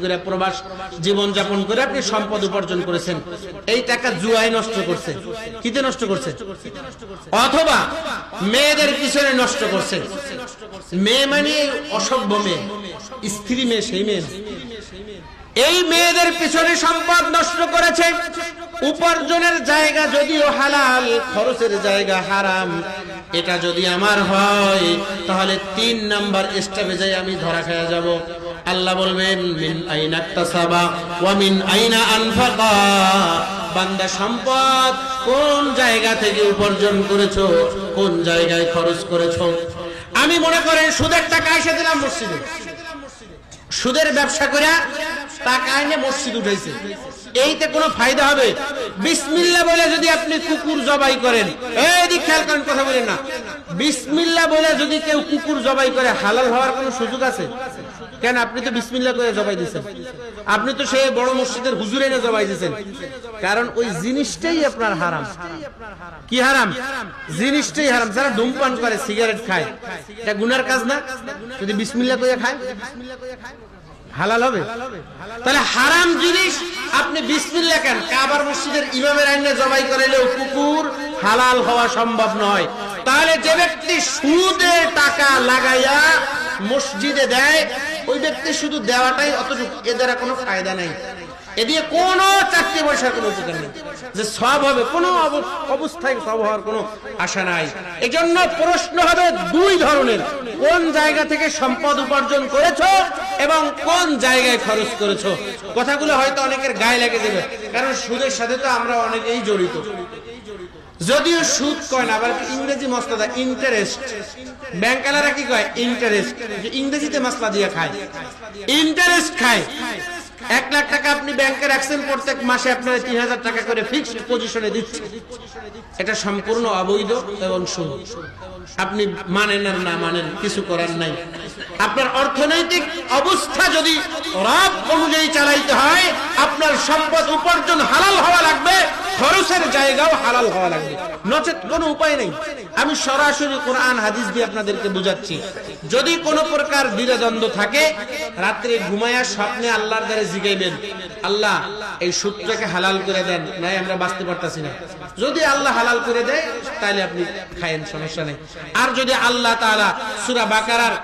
করে প্রবাস জীবন যাপন করে আপনি সম্পদ উপার্জন করেছেন, এই টাকা জুয়ায় নষ্ট করছে, কিতে নষ্ট করছে? অথবা মেয়েদের পিছনে নষ্ট করছে। মেয়ে মানে অসভ্য মেয়ে, স্ত্রী মেয়ে, সেই মেয়ে। এই মেয়েদের পিছনে সম্পদ নষ্ট করেছে। উপার্জনের জায়গা যদিও হালাল, খরচের জায়গা হারাম। এটা যদি আমার হয় তাহলে 3 নাম্বার স্টেপে যাই আমি ধরা খেয়ে যাব। আল্লাহ বলবেন মিন আইনা ইকতাসাবা ওয়া মিন আইনা আনফাকা। বান্দা সম্পদ কোন জায়গা থেকে উপার্জন করেছো, কোন জায়গায় খরচ করেছো। আমি মনে করেন সুদের টাকা এসে দিলাম মসজিদে, সুদের ব্যবসা করে টাকা এনে মসজিদ উঠাইছে, এইতে কোনো ফায়দা হবে? বিসমিল্লাহ বলে যদি আপনি কুকুর জবাই করেন, এই খেয়াল করেন, কথা বলেন না, বিসমিল্লাহ বলে যদি কেউ কুকুর জবাই করে হালাল হওয়ার কোনো সুযোগ আছে? কেন? আপনি তো বিসমিল্লাহ করে জবাই দিয়েছেন, আপনি তো সেই বড় মসজিদের হুজুর এনে জবাই দিয়েছেন, কারণ ওই জিনিসটাই আপনার হারাম। কি হারাম? জিনিসটাই হারাম। যারা ধূমপান করে, সিগারেট খায়, এটা গুনার কাজ না? যদি বিসমিল্লাহ করে খায় হালাল হবে? তাহলে হারাম জিনিস আপনি বিসমিল্লাহ কেন? কাবার মসজিদের ইমামের আইনে জবাই করাইলেও কুকুর হালাল হওয়া সম্ভব নয়। তাহলে যে ব্যক্তি সুদে টাকা লাগাইয়া মসজিদে দেয়, ওই ব্যক্তি শুধু দেওয়াটাই অতটুকু, এ দ্বারা কোনো ফায়দা নেই, এ দিয়ে কোনো 4 পয়সার কোনো উপকার নেই, যে সব হবে কোনো অবস্থায় সব হওয়ার কোনো আশা নাই। এজন্য প্রশ্ন হবে 2 ধরনের, কোন জায়গা থেকে সম্পদ উপার্জন করেছো এবং কোন জায়গায় খরচ করেছো। কথাগুলো হয়তো অনেকের গায়ে লেগে যাবে, কারণ সুদের সাথে তো আমরা অনেকেই জড়িত। যদিও সুদ কয় না, আবার ইংরেজি মসলা ইন্টারেস্ট, ব্যাংকালারা কি কয়? ইন্টারেস্ট। ইংরেজিতে মসলা দিয়ে খায়, ইন্টারেস্ট খায়। 1 লাখ টাকা আপনি ব্যাংকে রাখছেন, প্রত্যেক মাসে আপনার 3000 টাকা করে ফিক্সড পজিশনে দিচ্ছে। এটা সম্পূর্ণ অবৈধ এবং সুদ। আপনি মানেন আর না মানেন, কিছু করার নাই। আপনার অর্থনৈতিক অবস্থা যদি রব অনুযায়ী চালাইতে হয়, আপনার সম্পদ উপার্জন হালাল হওয়া লাগবে, খরচের জায়গাও হালাল হওয়া লাগবে, নচেত কোনো উপায় নেই। আমি সরাসরি কোরআন হাদিস দিয়ে আপনাদেরকে বুঝাচ্ছি। যদি কোনো প্রকার দ্বিধাদ্বন্দ্ব থাকে, রাত্রে ঘুমায়া স্বপ্নে আল্লাহর দ্বারা জিগাইবেন, আল্লাহ এই সুদটাকে হালাল করে দেন, নাই আমরা বাঁচতে পারতাছি না। যদি আল্লাহ হালাল করে দেয় তাহলে আপনি খায়েন, সমস্যা নেই। আর যদি আল্লাহ তাআলা সূরা বাকারার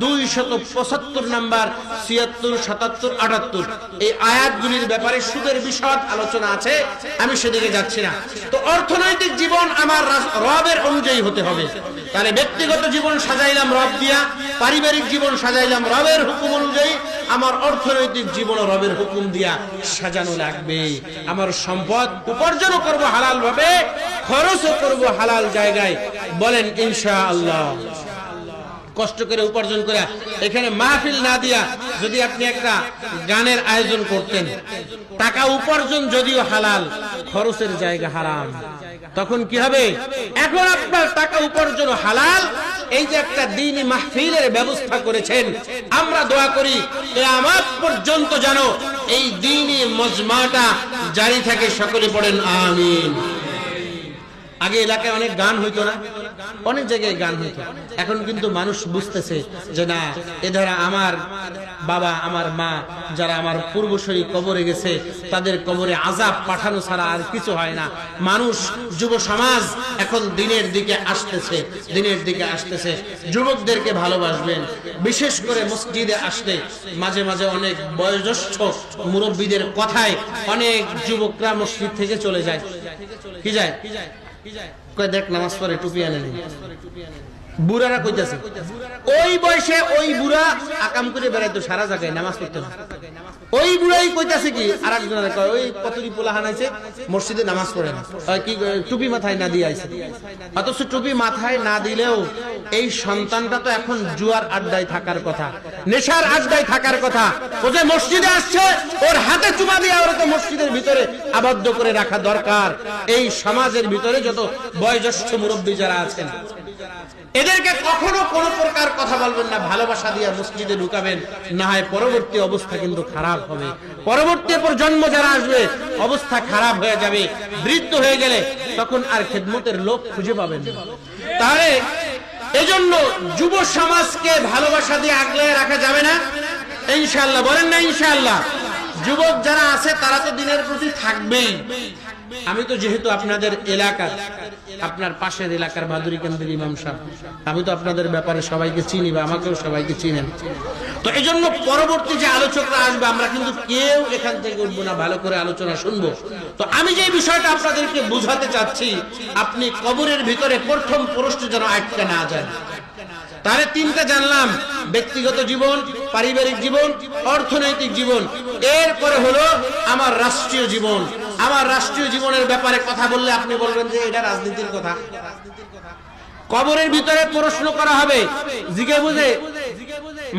275 নাম্বার, 76, 77, 78 এই আয়াতগুলির ব্যাপারে সুদের বিশদ আলোচনা আছে, আমি সেদিকে যাচ্ছি না। তো অর্থনৈতিক জীবন আমার রবের অনুযায়ী হতে হবে। তাহলে ব্যক্তিগত জীবন সাজাইলাম রব দিয়া, পারিবারিক জীবন সাজাইলাম রবের হুকুম অনুযায়ী, আমার অর্থনৈতিক জীবন রবের হুকুম দিয়া সাজানো লাগবে। আমার সম্পদ উপার্জনও করব হালাল ভাবে, খরচও করব হালাল জায়গায়। বলেন ইনশাআল্লাহ। কষ্ট করে উপার্জন করে এখানে মাহফিল না দিয়া যদি আপনি একটা গানের আয়োজন করতেন, টাকা উপার্জন যদিও হালাল, খরচের জায়গা হারাম, তখন কি হবে? এখন আপনার টাকা উপার্জন হালাল, এই যে একটা দ্বীনি মাহফিলের ব্যবস্থা করেছেন, আমরা দোয়া করি কিয়ামত পর্যন্ত যেন এই দ্বীনি মজমাটা জারি থাকে। সকলে পড়েন আমিন। আগে এলাকায় অনেক গান হইতো না, অনেক জায়গায় গান হইতো। এখন কিন্তু মানুষ বুঝতেছে যে না, এ ধারা আমার বাবা আমার মা যারা আমার পূর্বসূরি কবরে গেছে, তাদের কবরে আযাব পাঠানো ছাড়া আর কিছু হয় না। মানুষ, যুব সমাজ এখন দিনের দিকে আসতেছে, দিনের দিকে আসতেছে। যুবকদেরকে ভালোবাসবেন, বিশেষ করে মসজিদে আসলে মাঝে মাঝে অনেক বয়োজ্যেষ্ঠ মুরব্বীদের কথায় অনেক যুবকরা মসজিদ থেকে চলে যায়। কি যায়? কয় দেখ নামাজ পড়ে, টুপি আনে নি। বুড়ারা কইতাছে ওই বয়সে ওই বুড়া আকাম করে বেড়াইতো, সারা জায়গায় নামাজ পড়তো না। ওই বুড়াই কইতাছে কি আরেকজনের কয় ওই কতরি পোলা হানাইছে, মসজিদে নামাজ পড়ে না, কি টুপি মাথায় না দিয়ে আইছে। অথচ টুপি মাথায় না দিলেও এই সন্তানটা তো এখন জুয়ার আড্ডায় থাকার কথা, নেশার আড্ডায় থাকার কথা। ও যে মসজিদে আসছে, ওর হাতে চুমা দিয়ে ওরা তো মসজিদের ভিতরে আবদ্ধ করে রাখা দরকার। এই সমাজের ভিতরে যত বয়োজ্যেষ্ঠ মুরব্বী যারা আছেন, এদেরকে কখনো কোনো প্রকার কথা বলবেন না, ভালোবাসা দিয়ে মসজিদে ঢুকাবেন, না হয় পরবর্তী অবস্থা কিন্তু খারাপ হবে। পরবর্তী প্রজন্ম যারা আসবে অবস্থা খারাপ হয়ে যাবে। বৃদ্ধ হয়ে গেলে তখন আর খেদমতের লোক খুঁজে পাবেন না। তাহলে এজন্য যুব সমাজকে ভালোবাসা দিয়ে আগলে রাখা যাবে না। ইনশাআল্লাহ বলেন না ইনশাআল্লাহ। যুবক যারা আছে তারা তো দিনের প্রতি থাকবেই। আমি তো যেহেতু আপনাদের এলাকার, আপনার পাশের এলাকার ভাদুরী কেন্দ্রের ইমাম সাহেব, আমি তো আপনাদের ব্যাপারে সবাইকে চিনি বা আমাকেও সবাইকে চিনেন। তো এই জন্য পরবর্তী যে আলোচকরা আসবে আমরা কিন্তু কেউ এখান থেকে উঠবো না, ভালো করে আলোচনা শুনবো। তো আমি যে বিষয়টা আপনাদেরকে বুঝাতে চাচ্ছি, আপনি কবরের ভিতরে প্রথম প্রশ্ন যেন আটকে না যায়। তাহলে তিনটা জানলাম, ব্যক্তিগত জীবন, পারিবারিক জীবন, অর্থনৈতিক জীবন, এরপরে হলো আমার রাষ্ট্রীয় জীবন। আমার রাষ্ট্রীয় জীবনের ব্যাপারে কথা বললে আপনি বলবেন যে এটা রাজনীতির কথা। কবরের ভিতরে প্রশ্ন করা হবে, জিজ্ঞে বুঝে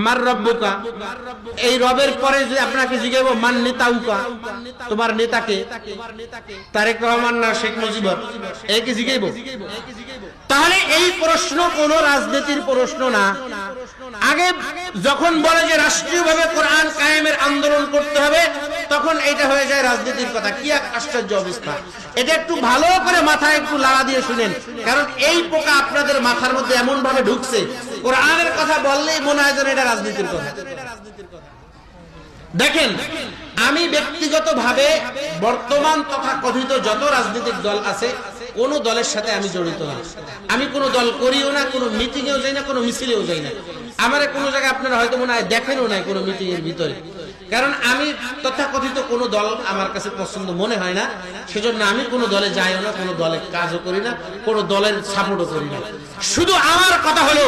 মার রব্বুকা, এই রবের পরে যে আপনাকে জিজ্ঞাসা মান নেতাউকা, তোমার নেতাকে, তারেক রহমান না শেখ মুজিবুর, একে জিজ্ঞাসা। তাহলে এই প্রশ্ন কোন রাজনীতির প্রশ্ন না। আগে যখন বলে যে রাষ্ট্রীয়ভাবে কোরআন কায়েমের আন্দোলন করতে হবে, তখন এটা হয়ে যায় রাজনীতির কথা। কি এক আশ্চর্য অবস্থা! এটা একটু ভালো করে মাথায় একটু লাগা দিয়ে শুনেন, কারণ এই পোকা আপনাদের মাথার মধ্যে এমন ভাবে ঢুকছে, কোরআনের কথা বললেই মনে হয় যেন এটা রাজনীতির কথা। দেখেন, আমি ব্যক্তিগতভাবে বর্তমান তথা কথিত যত রাজনৈতিক দল আছে, কোন দলের সাথে আমি জড়িত না। আমি কোন দল করিও না, কোন মিটিং এও যাই না, কোন মিছিলেও যাই না। আমার কোন জায়গায় আপনারা হয়তো মনে হয় দেখেনও নাই কোন মিটিং এর ভিতরে, কারণ আমি তথাকথিত কোন দল আমার কাছে পছন্দ মনে হয় না। সেজন্য আমি কোন দলে যাইও না, কোন দলে কাজও করি না, কোন দলের সাপোর্টও করি না। শুধু আমার কথা হলো,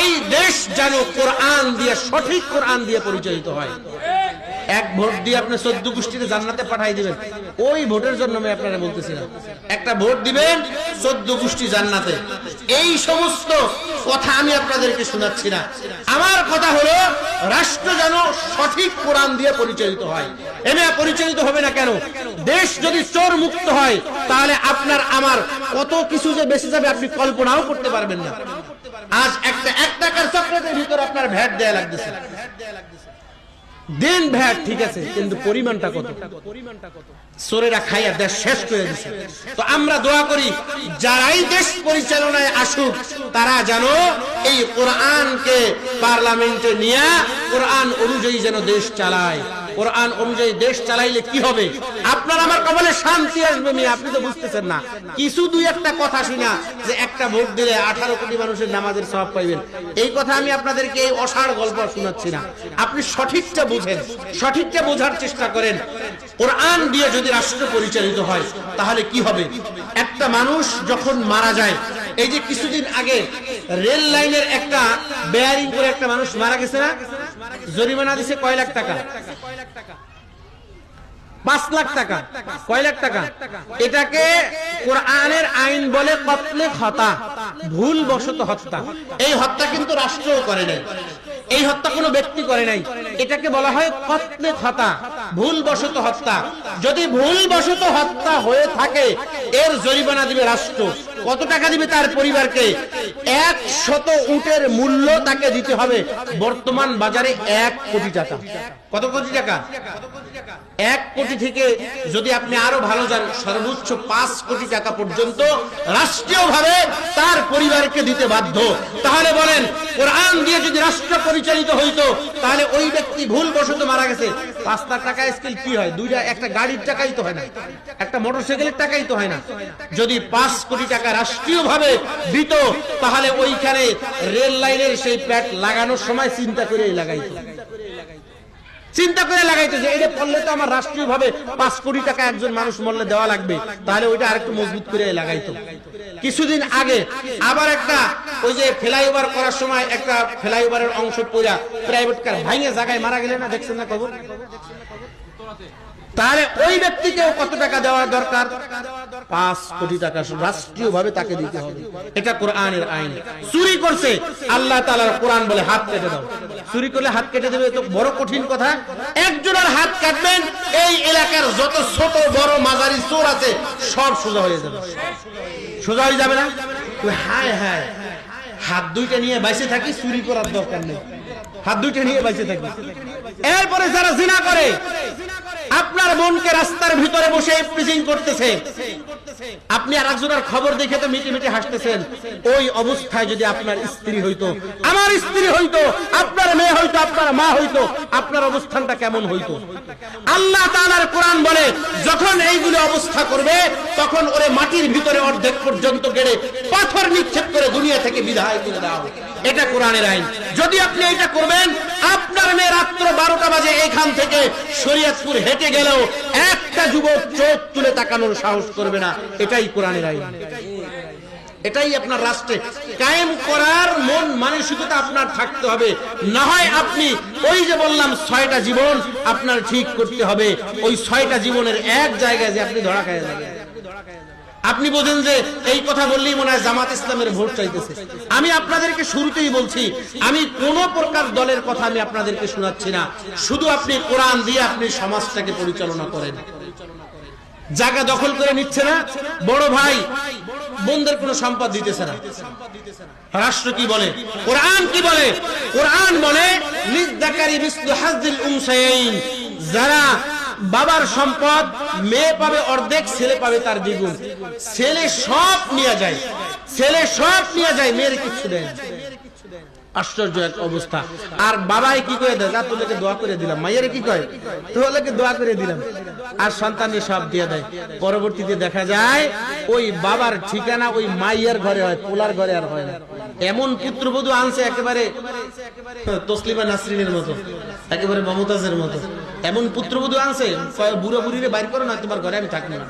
এই দেশ যেন কোরআন দিয়ে, সঠিক কোরআন দিয়ে পরিচালিত হয়। এক ভোট দিয়ে আপনি 14 গোষ্ঠীতে জান্নাতে পাঠাই দিবেন, ওই ভোটের জন্য আমি আপনারা বলতেছি না। একটা ভোট দিবেন, 14 গোষ্ঠী জান্নাতে, এই সমস্ত কথা আমি আপনাদেরকে শোনাচ্ছি না। আমার কথা হলো, রাষ্ট্র যেন সঠিক কোরআন দিয়ে পরিচালিত হয়। এমনি পরিচালিত হবে না কেন? দেশ যদি চোর মুক্ত হয়, তাহলে আপনার আমার কত কিছু যে বেঁচে যাবে আপনি কল্পনাও করতে পারবেন না। আজ একটা 1 টাকার চকলেটের ভিতর আপনার ভ্যাট দেয়া লাগতেছে। দিন ভ্যাট ঠিক আছে, কিন্তু পরিমাণটা কত? চোরেরা খাইয়া দেশ শেষ করে দিচ্ছে। তো আমরা দোয়া করি, যারাই দেশ পরিচালনায় আসুক, তারা যেন এই কোরআনকে পার্লামেন্টে নিয়ে কোরআন অনুযায়ী যেন দেশ চালায়। কোরআন অনুযায়ী দেশ চালাইলে কি হবে? আপনার আমার কবলে শান্তি আসবে। আপনি তো বুঝতেছেন না। কিছু দুই একটা কথা শুনা যে একটা ভোট দিলে 18 কোটি মানুষের নামাজের সওয়াব পাইবেন, এই কথা আমি আপনাদেরকে এই অসাড় গল্প শোনাচ্ছি না। আপনি সঠিকটা বুঝেন, সঠিকটা বোঝার চেষ্টা করেন। কোরআন দিয়ে যদি রাষ্ট্র পরিচালিত হয়, তাহলে কি হবে? একটা মানুষ যখন মারা যায়, এই যে কিছুদিন আগে রেল লাইনের একটা বেয়ারিং করে একটা মানুষ মারা গেছে না, জরিমানা দিছে কয় লাখ টাকা? 5 লাখ টাকা। কয় লাখ টাকা? এটাকে কোরআনের আইন বলে কতলে খতা, ভুল বশত হত্যা। এই হত্যা কিন্তু রাষ্ট্রও করে নাই, এই হত্যা কোনো ব্যক্তি করে নাই। এটাকে বলা হয় কতলে খতা, ভুল বশত হত্যা। যদি ভুল বশত হত্যা হয়ে থাকে, এর জরিমানা দিবে রাষ্ট্র। কত টাকা দিবে তার পরিবারকে? 100 উটের মূল্য তাকে দিতে হবে, বর্তমান বাজারে 1 কোটি টাকা। কত কোটি টাকা? 1 কোটি থেকে যদি আপনি আরো ভালো যান, সর্বোচ্চ 5 কোটি টাকা পর্যন্ত রাষ্ট্রীয়ভাবে তার পরিবারকে দিতে বাধ্য। তাহলে বলেন, কোরআন দিয়ে যদি রাষ্ট্র পরিচালিত হইতো, তাহলে ওই ব্যক্তি ভুল বশত মারা গেছে, 5 লাখ টাকা স্কেল কি হয়? একটা গাড়ির টাকাই তো হয় না, একটা মোটরসাইকেলের টাকাই তো হয় না। যদি 5 কোটি টাকা রাষ্ট্রীয়ভাবে দিত, তাহলে ওইখানে রেল লাইনের সেই প্যাট লাগানোর সময় চিন্তা করে লাগাইতো, চিন্তা করে লাগাইতো যে এটা পড়লে তো আমার রাষ্ট্রীয়ভাবে 5 কোটি টাকা একজন মানুষ মরলে দেওয়া লাগবে, তাহলে ওইটা আরেকটু মজবুত করে লাগাইতো। কিছুদিন আগে আবার একটা ওই যে ফ্লাইওভার করার সময় একটা ফ্লাইওভারের অংশ পড়া প্রাইভেট কার ভাঙে জায়গায় মারা গেলে না, দেখছেন না খবর? তাহলে ওই ব্যক্তিকেও কত টাকা দেওয়া দরকার? 5 কোটি টাকা রাষ্ট্রীয়ভাবে তাকে দিতে হবে। এটা কোরআনের আইন। চুরি করছে, আল্লাহ তাআলার কোরআন বলে হাত কেটে দাও। চুরি করলে হাত কেটে দেবে, তো বড় কঠিন কথা। একজনের হাত কাটবেন, এই এলাকার যত ছোট বড় মাঝারি চোর আছে সব সোজা হয়ে যাবে। সোজা হয়ে যাবে না? হায় হায়, হাত দুইটা নিয়ে বাইসে থাকি, চুরি করার দরকার নেই, হাত দুইটা নিয়ে বাইসে থাকি। এরপরে যারা জিনা করে, আপনার বোনকে রাস্তার ভিতরে বসে প্রিজিং করতেছে, আপনি আর একজনের খবর দেখে তো মিটি মিটি হাসতেছেন। ওই অবস্থায় যদি আপনার স্ত্রী হইতো, আমার স্ত্রী হইতো, আপনার মেয়ে হইতো, আপনার মা হইতো, আপনার অবস্থানটা কেমন হইতো? আল্লাহ তাআলার কোরআন বলে যখন এইগুলো অবস্থা করবে তখন ওরে মাটির ভিতরে অর্ধেক পর্যন্ত গেড়ে পাথর নিক্ষেপ করে দুনিয়া থেকে বিদায় করে দাও। এটা কোরআনের আইন। যদি আপনি এটা করবেন, আপনার মেয়ে রাত্র 12টা বাজে এখান থেকে শরীয়তপুর হেঁটে গেলেও একটা যুবক চোখ তুলে তাকানোর সাহস করবে না। এটাই কোরআনের আইন। এটাই আপনার রাষ্ট্রে কায়েম করার মন মানসিকতা আপনার থাকতে হবে। না হয় আপনি ওই যে বললাম 6টা জীবন আপনার ঠিক করতে হবে। ওই 6টা জীবনের এক জায়গায় যে আপনি ধরা খেয়ে যাবেন। আপনি বোঝেন যে এই কথা বললেই মনে হয় জামাত ইসলামের ভোট চাইতেছে। আমি আপনাদেরকে শুরুতেই বলছি, আমি কোন প্রকার দলের কথা আমি আপনাদেরকে শোনাচ্ছি না। শুধু আপনি কোরআন দিয়ে আপনি সমাজটাকে পরিচালনা করেন। জায়গা দখল করে নিচ্ছে না, বড় ভাই বোনদের কোনো সম্পদ দিতেছে না। রাষ্ট্র কি বলে? কোরআন কি বলে? কোরআন বলে লিযযাকারি মিসলু হাযযিল উনসায়াইন। যারা বাবার সম্পদ, মেয়ে পাবে অর্ধেক, ছেলে পাবে তার দ্বিগুণ। ছেলে সব নিয়ে যায়, ছেলে সব নিয়ে যায়, মেয়ের কিছু দেয় না। আশ্চর্য এক অবস্থা। আর বাবাই কি করে দেয়? যা তোকে দোয়া করে দিলাম। মাইয়ারে কি কয়? তোকে দোয়া করে দিলাম। আর সন্তানের সব দিয়ে দেয়। পরবর্তীতে দেখা যায় ওই বাবার ঠিকানা ওই মাইয়ার ঘরে হয়, পোলার ঘরে আর হয় না। এমন পুত্রবধূ আনছে একেবারে তসলিমা নাসরিনের মতো, একেবারে মমতাজের মতো। এমন পুত্রবধূ আনছে, বুড়ো বুড়িরে বাইর করো না, তোমার ঘরে আমি থাকবো না।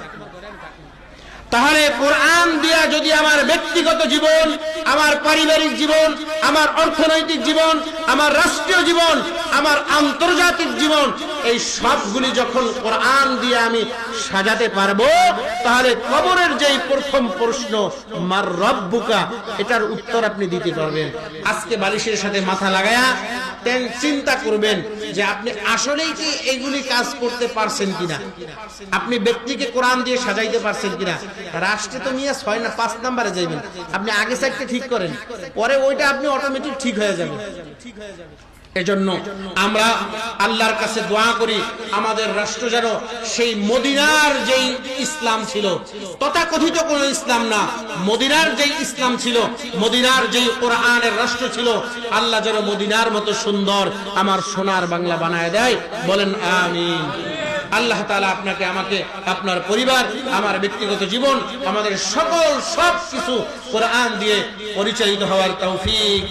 তাহলে কোরআন দিয়া যদি আমার ব্যক্তিগত জীবন, আমার পারিবারিক জীবন, আমার অর্থনৈতিক জীবন, আমার রাষ্ট্রীয় জীবন, আমার আন্তর্জাতিক জীবন, এই সবগুলি যখন কোরআন দিয়ে আমি সাজাতে পারবো, তাহলে কবরের যেই প্রথম প্রশ্ন মার রব্বুকা, এটার উত্তর আপনি দিতে পারবেন। আজকে বালিশের সাথে মাথা লাগায়া চিন্তা করবেন যে আপনি আসলেই কি এগুলি কাজ করতে পারছেন কিনা, আপনি ব্যক্তিকে কোরআন দিয়ে সাজাইতে পারছেন কিনা। রাষ্ট্রে তো নিয়ে 6 না 5 নম্বরে যাইবেন। আপনি আগে সাইডটা ঠিক করেন, পরে ওইটা আপনি অটোমেটিক ঠিক হয়ে যাবে। এজন্য আমরা আল্লাহর কাছে দোয়া করি আমাদের রাষ্ট্র যেন সেই মদিনার যেই ইসলাম ছিল, তথাকথিত কোন ইসলাম না, মদিনার যেই ইসলাম ছিল, মদিনার যেই কোরআনের রাষ্ট্র ছিল, আল্লাহ যেন মদিনার মতো সুন্দর আমার সোনার বাংলা বানায় দেয়। বলেন আমিন। আল্লাহ তাআলা আপনাকে, আমাকে, আপনার পরিবার, আমার ব্যক্তিগত জীবন, আমাদের সকল সব কিছু কোরআন দিয়ে পরিচালিত হওয়ার তৌফিক